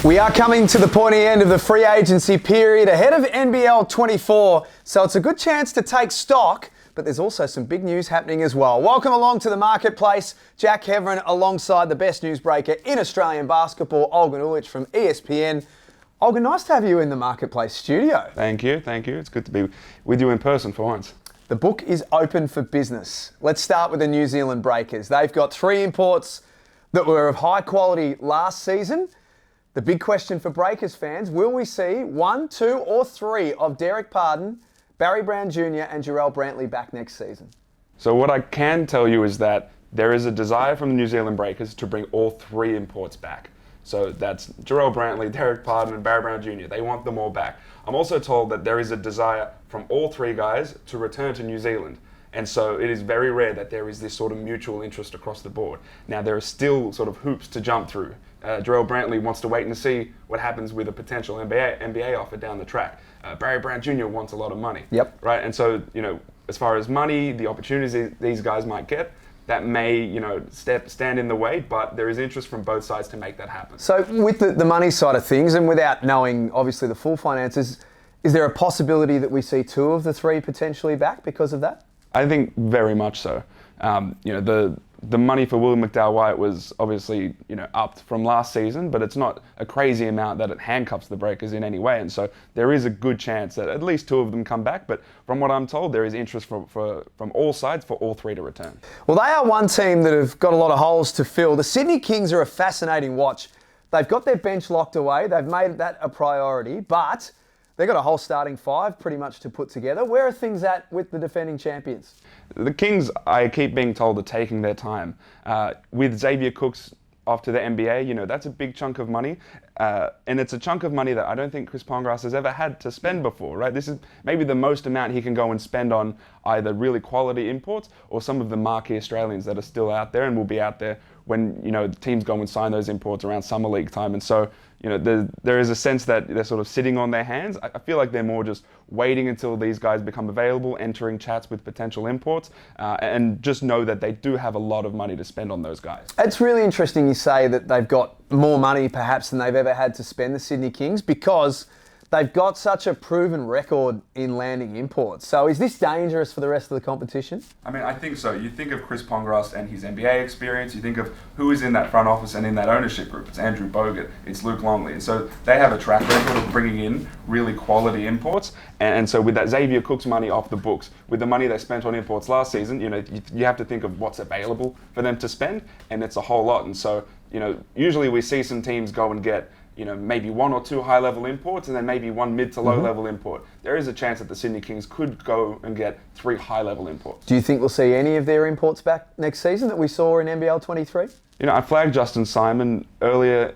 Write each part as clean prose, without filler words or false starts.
We are coming to the pointy end of the free agency period ahead of NBL 24, so it's a good chance to take stock, but there's also some big news happening as well. Welcome along to the marketplace. Jack Heverin alongside the best newsbreaker in Australian basketball, Olgun Uluc from ESPN. Olgun, nice to have you in the marketplace studio. Thank you. It's good to be with you in person for once. The book is open for business. Let's start with the New Zealand Breakers. They've got 3 imports that were of high quality last season. The big question for Breakers fans, will we see 1, 2 or 3 of Derek Pardon, Barry Brown Jr. and Jarrell Brantley back next season? So what I can tell you is that there is a desire from the New Zealand Breakers to bring all 3 imports back. So that's Jarrell Brantley, Derek Pardon and Barry Brown Jr. They want them all back. I'm also told that there is a desire from all 3 guys to return to New Zealand. And so it is very rare that there is this sort of mutual interest across the board. Now there are still sort of hoops to jump through. Jarrell Brantley wants to wait and see what happens with a potential NBA offer down the track. Barry Brown Jr. wants a lot of money. Yep. Right. And so, as far as money, the opportunities these guys might get, that may, stand in the way, but there is interest from both sides to make that happen. So with the money side of things, and without knowing obviously the full finances, is there a possibility that we see 2 of the 3 potentially back because of that? I think very much so. The money for William McDowell-White was obviously, upped from last season, but it's not a crazy amount that it handcuffs the Breakers in any way. And so there is a good chance that at least 2 of them come back. But from what I'm told, there is interest from all sides for all 3 to return. Well, they are one team that have got a lot of holes to fill. The Sydney Kings are a fascinating watch. They've got their bench locked away. They've made that a priority, but they've got a whole starting 5 pretty much to put together. Where are things at with the defending champions? The Kings, I keep being told, are taking their time. With Xavier Cooks off to the NBA, that's a big chunk of money. And it's a chunk of money that I don't think Chris Pongrass has ever had to spend before, right? This is maybe the most amount he can go and spend on either really quality imports or some of the marquee Australians that are still out there and will be out there when, the teams go and sign those imports around summer league time. And so, there is a sense that they're sort of sitting on their hands. I feel like they're more just waiting until these guys become available, entering chats with potential imports, and just know that they do have a lot of money to spend on those guys. It's really interesting you say that they've got more money perhaps than they've ever had to spend, the Sydney Kings, because they've got such a proven record in landing imports. So is this dangerous for the rest of the competition? I mean, I think so. You think of Chris Pongrass and his NBA experience. You think of who is in that front office and in that ownership group. It's Andrew Bogut. It's Luke Longley. And so they have a track record of bringing in really quality imports. And so with that Xavier Cooks money off the books, with the money they spent on imports last season, you have to think of what's available for them to spend, and it's a whole lot. And so, usually we see some teams go and get maybe 1 or 2 high-level imports and then maybe 1 mid to low-level import. There is a chance that the Sydney Kings could go and get 3 high-level imports. Do you think we'll see any of their imports back next season that we saw in NBL 23? I flagged Justin Simon earlier,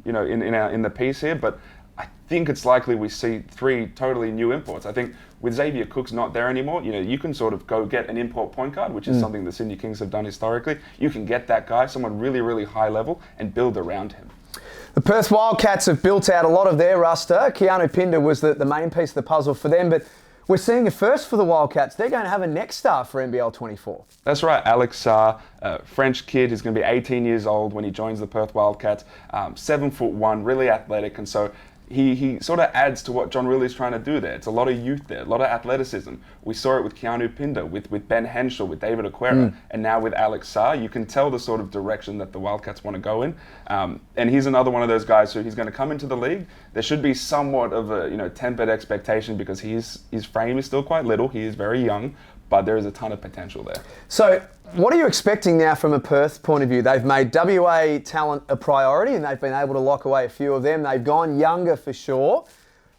in the piece here, but I think it's likely we see 3 totally new imports. I think with Xavier Cooks not there anymore, you can sort of go get an import point guard, which is something the Sydney Kings have done historically. You can get that guy, someone really, really high level, and build around him. The Perth Wildcats have built out a lot of their roster. Keanu Pinder was the main piece of the puzzle for them, but we're seeing a first for the Wildcats. They're going to have a next star for NBL 24. That's right, Alex Sarr, French kid who's going to be 18 years old when he joins the Perth Wildcats, 7'1", really athletic, and so he sort of adds to what John Riley's trying to do there. It's a lot of youth there, a lot of athleticism. We saw it with Keanu Pinder, with Ben Henschel, with David Aquera, and now with Alex Sarr. You can tell the sort of direction that the Wildcats want to go in. And he's another one of those guys who he's going to come into the league. There should be somewhat of a tempered expectation because his frame is still quite little. He is very young, but there is a ton of potential there. So what are you expecting now from a Perth point of view? They've made WA talent a priority and they've been able to lock away a few of them. They've gone younger for sure.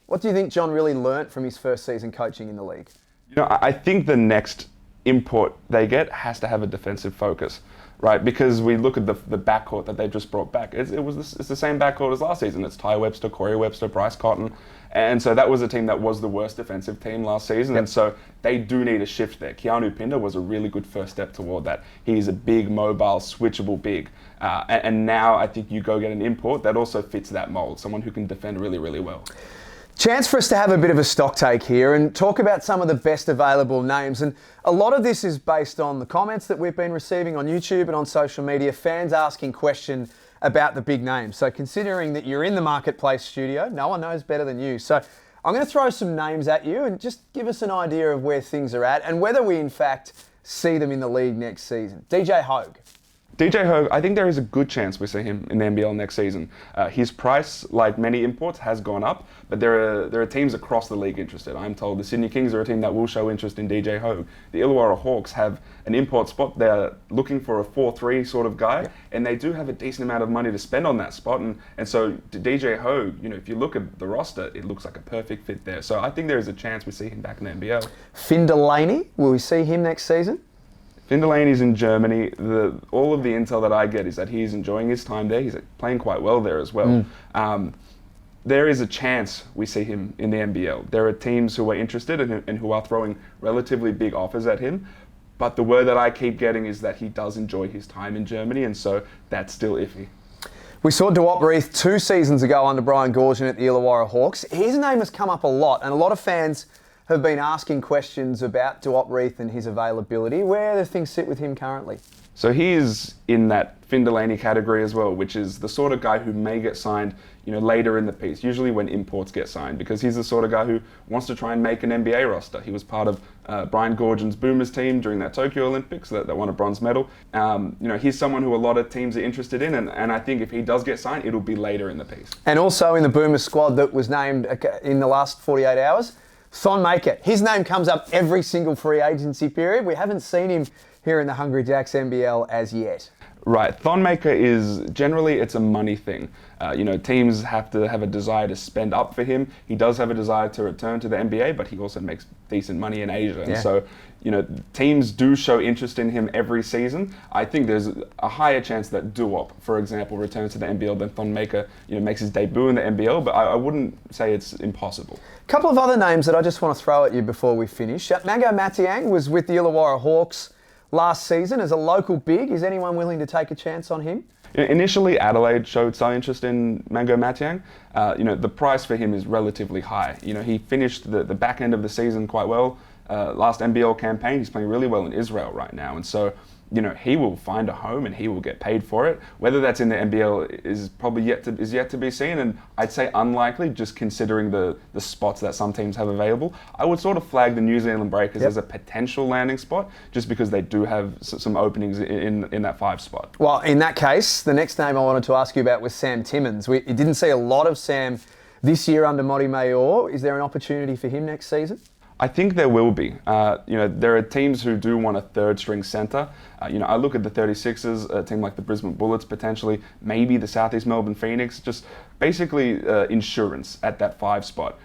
What do you think John really learnt from his first season coaching in the league? I think the next import they get has to have a defensive focus, right? Because we look at the backcourt that they've just brought back. It's the same backcourt as last season. It's Ty Webster, Corey Webster, Bryce Cotton. And so that was a team that was the worst defensive team last season. Yep. And so they do need a shift there. Keanu Pinder was a really good first step toward that. He's a big, mobile, switchable big. And now I think you go get an import that also fits that mold, someone who can defend really, really well. Chance for us to have a bit of a stock take here and talk about some of the best available names. And a lot of this is based on the comments that we've been receiving on YouTube and on social media, fans asking questions about the big names. So considering that you're in the Marketplace studio, no one knows better than you. So I'm going to throw some names at you and just give us an idea of where things are at and whether we in fact see them in the league next season. DJ Hogue. DJ Hogue, I think there is a good chance we see him in the NBL next season. His price, like many imports, has gone up, but there are teams across the league interested. I'm told the Sydney Kings are a team that will show interest in DJ Hogue. The Illawarra Hawks have an import spot. They're looking for a 4-3 sort of guy, and they do have a decent amount of money to spend on that spot. And so DJ Hogue, if you look at the roster, it looks like a perfect fit there. So I think there is a chance we see him back in the NBL. Finn Delaney, will we see him next season? Finn Delaney's in Germany. All of the intel that I get is that he's enjoying his time there. He's playing quite well there as well. There is a chance we see him in the NBL. There are teams who are interested and who are throwing relatively big offers at him. But the word that I keep getting is that he does enjoy his time in Germany, and so that's still iffy. We saw Duop Reith 2 seasons ago under Brian Goorjian at the Illawarra Hawks. His name has come up a lot, and a lot of fans have been asking questions about Duop Reith and his availability. Where do things sit with him currently? So he is in that Finn Delaney category as well, which is the sort of guy who may get signed, later in the piece, usually when imports get signed, because he's the sort of guy who wants to try and make an NBA roster. He was part of Brian Goorjian's Boomers team during that Tokyo Olympics that won a bronze medal. He's someone who a lot of teams are interested in, and I think if he does get signed, it'll be later in the piece. And also in the Boomers squad that was named in the last 48 hours, Thon Maker. His name comes up every single free agency period. We haven't seen him here in the Hungry Jacks NBL as yet. Right, Thon Maker is generally it's a money thing. Teams have to have a desire to spend up for him. He does have a desire to return to the NBA, but he also makes decent money in Asia. And so, teams do show interest in him every season. I think there's a higher chance that Duop, for example, returns to the NBL than Thon Maker, makes his debut in the NBL, but I wouldn't say it's impossible. A couple of other names that I just want to throw at you before we finish. Mango Matiang was with the Illawarra Hawks last season as a local big. Is anyone willing to take a chance on him? Initially, Adelaide showed some interest in Mango Matiang. The price for him is relatively high. He finished the back end of the season quite well. Last NBL campaign, he's playing really well in Israel right now. And so, he will find a home and he will get paid for it. Whether that's in the NBL is probably yet to be seen, and I'd say unlikely, just considering the spots that some teams have available. I would sort of flag the New Zealand Breakers as a potential landing spot, just because they do have some openings in that 5 spot. Well, in that case, the next name I wanted to ask you about was Sam Timmins. We didn't see a lot of Sam this year under Modi Mayor. Is there an opportunity for him next season? I think there will be. There are teams who do want a third-string centre. I look at the 36ers, a team like the Brisbane Bullets potentially, maybe the Southeast Melbourne Phoenix, just basically insurance at that 5 spot.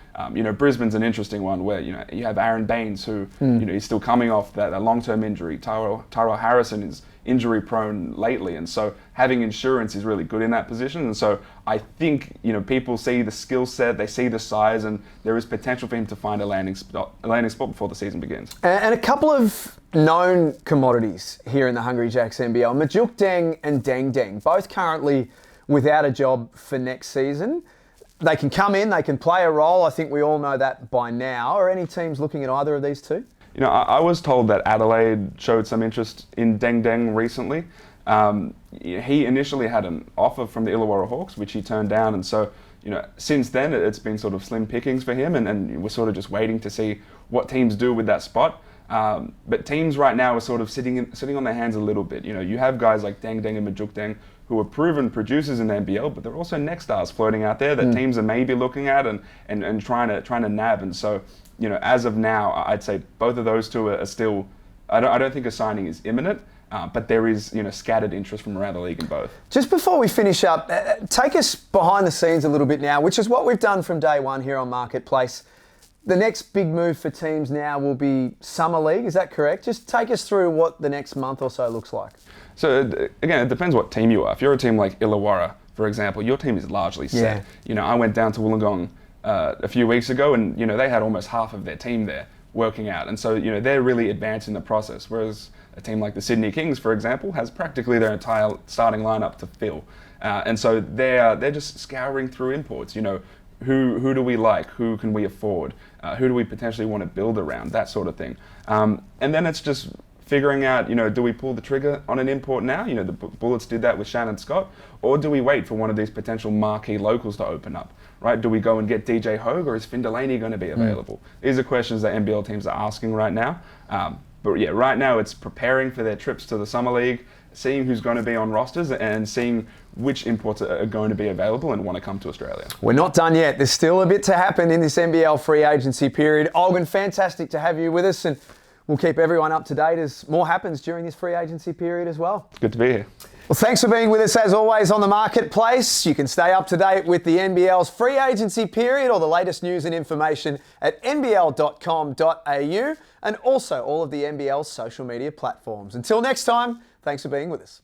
Brisbane's an interesting one where, you have Aaron Baines who, he's still coming off that long-term injury. Tyrell Harrison is injury-prone lately, and so having insurance is really good in that position. And so I think, people see the skill set, they see the size, and there is potential for him to find a landing spot before the season begins. And a couple of known commodities here in the Hungry Jacks NBL, Majuk Deng and Deng Deng, both currently without a job for next season. They can come in, they can play a role. I think we all know that by now. Are any teams looking at either of these two? I was told that Adelaide showed some interest in Deng Deng recently. He initially had an offer from the Illawarra Hawks, which he turned down, and so since then it's been sort of slim pickings for him, and we're sort of just waiting to see what teams do with that spot. But teams right now are sort of sitting on their hands a little bit. You have guys like Deng Deng and Majuk Deng who are proven producers in the NBL, but there are also next stars floating out there that teams are maybe looking at and trying to nab. And so, as of now, I'd say both of those two are still. I don't think a signing is imminent, but there is scattered interest from around the league in both. Just before we finish up, take us behind the scenes a little bit now, which is what we've done from day one here on Marketplace. The next big move for teams now will be Summer League, is that correct? Just take us through what the next month or so looks like. So again, it depends what team you are. If you're a team like Illawarra, for example, your team is largely set. I went down to Wollongong a few weeks ago, and they had almost half of their team there working out, and so they're really advanced in the process. Whereas a team like the Sydney Kings, for example, has practically their entire starting lineup to fill, and so they're just scouring through imports. Who do we like? Who can we afford? Who do we potentially want to build around? That sort of thing. And then it's just figuring out, do we pull the trigger on an import now? The Bullets did that with Shannon Scott, or do we wait for one of these potential marquee locals to open up, right? Do we go and get DJ Hogue, or is Finn Delaney going to be available? These are questions that NBL teams are asking right now. But yeah, right now it's preparing for their trips to the Summer League, seeing who's going to be on rosters and seeing which imports are going to be available and want to come to Australia. We're not done yet. There's still a bit to happen in this NBL free agency period. Olgun, fantastic to have you with us, and we'll keep everyone up to date as more happens during this free agency period as well. It's good to be here. Well, thanks for being with us as always on the Marketplace. You can stay up to date with the NBL's free agency period or the latest news and information at nbl.com.au and also all of the NBL's social media platforms. Until next time, thanks for being with us.